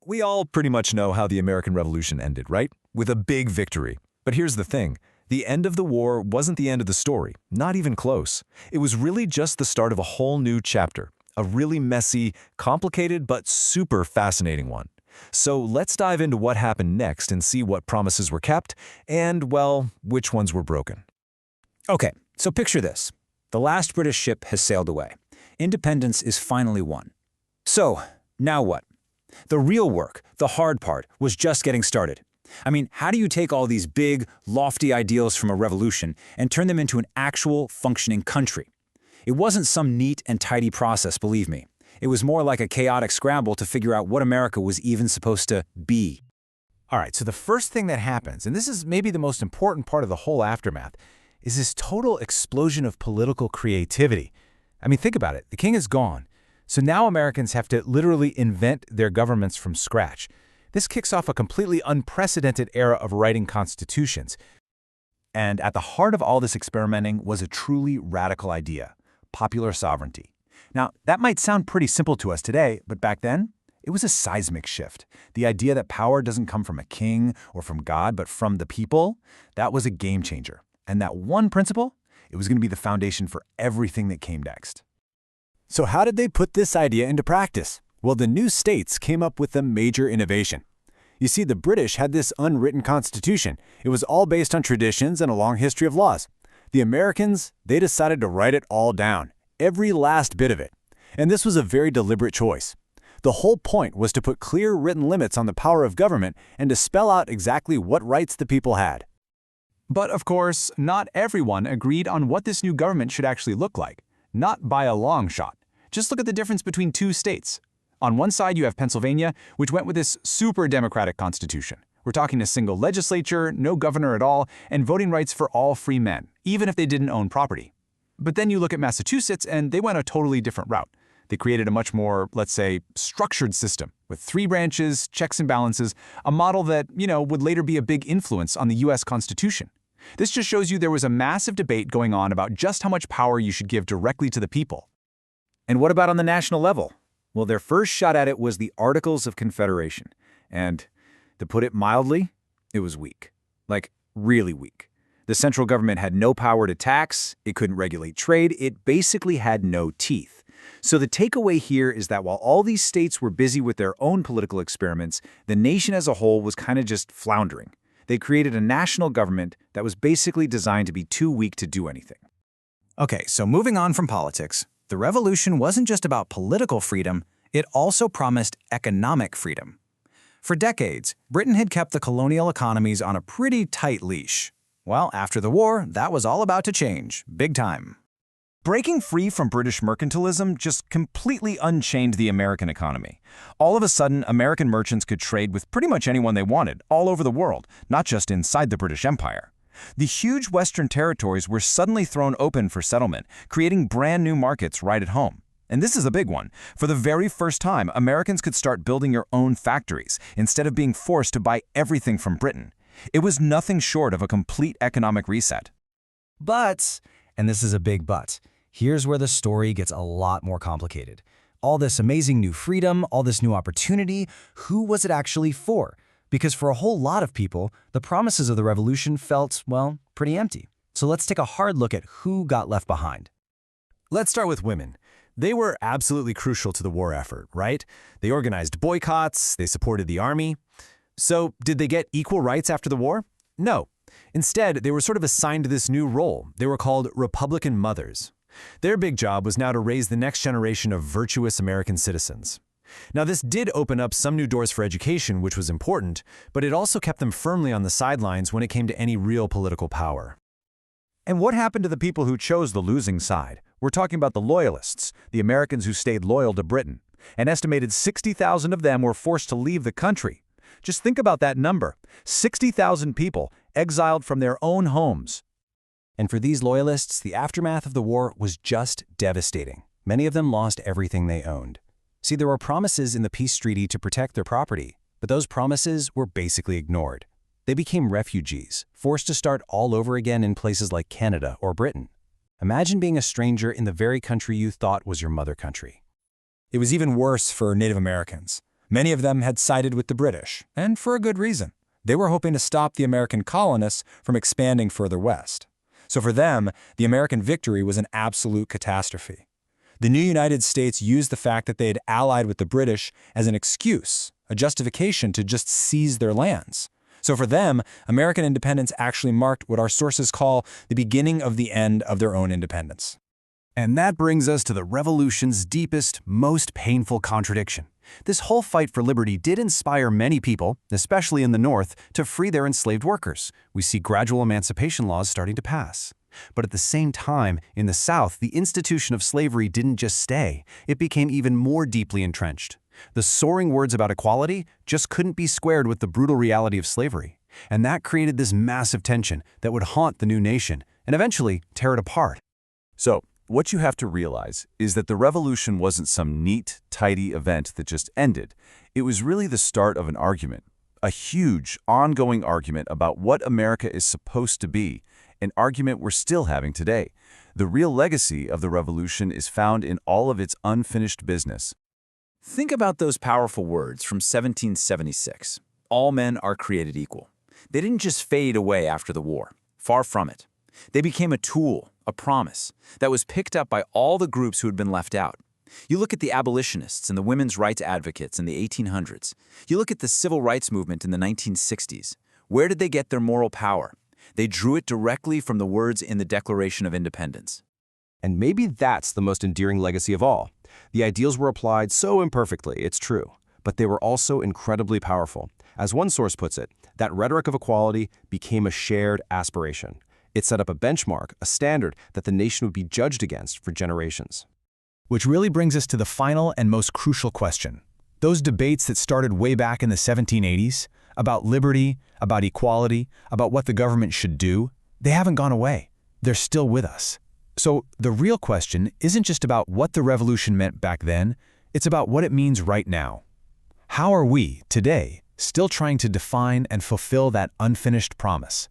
We all pretty much know how the American Revolution ended, right? With a big victory. But here's the thing. The end of the war wasn't the end of the story, not even close. It was really just the start of a whole new chapter, a really messy, complicated, but super fascinating one. So let's dive into what happened next and see what promises were kept and, well, which ones were broken. Okay, so picture this. The last British ship has sailed away. Independence is finally won. So, now what? The real work, the hard part, was just getting started. I mean, how do you take all these big, lofty ideals from a revolution and turn them into an actual, functioning country? It wasn't some neat and tidy process, believe me. It was more like a chaotic scramble to figure out what America was even supposed to be. All right, so the first thing that happens, and this is maybe the most important part of the whole aftermath, is this total explosion of political creativity. I mean, think about it. The king is gone. So now Americans have to literally invent their governments from scratch. This kicks off a completely unprecedented era of writing constitutions. And at the heart of all this experimenting was a truly radical idea: popular sovereignty. Now, that might sound pretty simple to us today, but back then, it was a seismic shift. The idea that power doesn't come from a king or from God, but from the people, that was a game changer. And that one principle, it was going to be the foundation for everything that came next. So how did they put this idea into practice? Well, the new states came up with a major innovation. You see, the British had this unwritten constitution. It was all based on traditions and a long history of laws. The Americans, they decided to write it all down, every last bit of it. And this was a very deliberate choice. The whole point was to put clear written limits on the power of government and to spell out exactly what rights the people had. But of course, not everyone agreed on what this new government should actually look like. Not by a long shot. Just look at the difference between two states. On one side, you have Pennsylvania, which went with this super democratic constitution. We're talking a single legislature, no governor at all, and voting rights for all free men, even if they didn't own property. But then you look at Massachusetts, and they went a totally different route. They created a much more, let's say, structured system with 3 branches, checks and balances, a model that, would later be a big influence on the U.S. Constitution. This just shows you there was a massive debate going on about just how much power you should give directly to the people. And what about on the national level? Well, their first shot at it was the Articles of Confederation. And, to put it mildly, it was weak. Like, really weak. The central government had no power to tax, it couldn't regulate trade, it basically had no teeth. So the takeaway here is that while all these states were busy with their own political experiments, the nation as a whole was kind of just floundering. They created a national government that was basically designed to be too weak to do anything. Okay, so moving on from politics, the revolution wasn't just about political freedom, it also promised economic freedom. For decades, Britain had kept the colonial economies on a pretty tight leash. Well, after the war, that was all about to change, big time. Breaking free from British mercantilism just completely unchained the American economy. All of a sudden, American merchants could trade with pretty much anyone they wanted, all over the world, not just inside the British Empire. The huge Western territories were suddenly thrown open for settlement, creating brand new markets right at home. And this is a big one. For the very first time, Americans could start building their own factories, instead of being forced to buy everything from Britain. It was nothing short of a complete economic reset. But, and this is a big but, here's where the story gets a lot more complicated. All this amazing new freedom, all this new opportunity, who was it actually for? Because for a whole lot of people, the promises of the revolution felt, well, pretty empty. So let's take a hard look at who got left behind. Let's start with women. They were absolutely crucial to the war effort, right? They organized boycotts, they supported the army. So did they get equal rights after the war? No. Instead, they were sort of assigned this new role. They were called Republican mothers. Their big job was now to raise the next generation of virtuous American citizens. Now, this did open up some new doors for education, which was important, but it also kept them firmly on the sidelines when it came to any real political power. And what happened to the people who chose the losing side? We're talking about the Loyalists, the Americans who stayed loyal to Britain. An estimated 60,000 of them were forced to leave the country. Just think about that number, 60,000 people exiled from their own homes. And for these Loyalists, the aftermath of the war was just devastating. Many of them lost everything they owned. See, there were promises in the peace treaty to protect their property, but those promises were basically ignored. They became refugees, forced to start all over again in places like Canada or Britain. Imagine being a stranger in the very country you thought was your mother country. It was even worse for Native Americans. Many of them had sided with the British, and for a good reason. They were hoping to stop the American colonists from expanding further west. So for them, the American victory was an absolute catastrophe. The new United States used the fact that they had allied with the British as an excuse, a justification to just seize their lands. So for them, American independence actually marked what our sources call the beginning of the end of their own independence. And that brings us to the revolution's deepest, most painful contradiction. This whole fight for liberty did inspire many people, especially in the North, to free their enslaved workers. We see gradual emancipation laws starting to pass. But at the same time, in the South, the institution of slavery didn't just stay. It became even more deeply entrenched. The soaring words about equality just couldn't be squared with the brutal reality of slavery. And that created this massive tension that would haunt the new nation and eventually tear it apart. So, what you have to realize is that the revolution wasn't some neat, tidy event that just ended. It was really the start of an argument, a huge, ongoing argument about what America is supposed to be, an argument we're still having today. The real legacy of the revolution is found in all of its unfinished business. Think about those powerful words from 1776. All men are created equal. They didn't just fade away after the war. Far from it. They became a tool, a promise, that was picked up by all the groups who had been left out. You look at the abolitionists and the women's rights advocates in the 1800s. You look at the civil rights movement in the 1960s. Where did they get their moral power? They drew it directly from the words in the Declaration of Independence. And maybe that's the most endearing legacy of all. The ideals were applied so imperfectly, it's true, but they were also incredibly powerful. As one source puts it, that rhetoric of equality became a shared aspiration. It set up a benchmark, a standard that the nation would be judged against for generations. Which really brings us to the final and most crucial question. Those debates that started way back in the 1780s, about liberty, about equality, about what the government should do, they haven't gone away. They're still with us. So the real question isn't just about what the revolution meant back then, it's about what it means right now. How are we, today, still trying to define and fulfill that unfinished promise?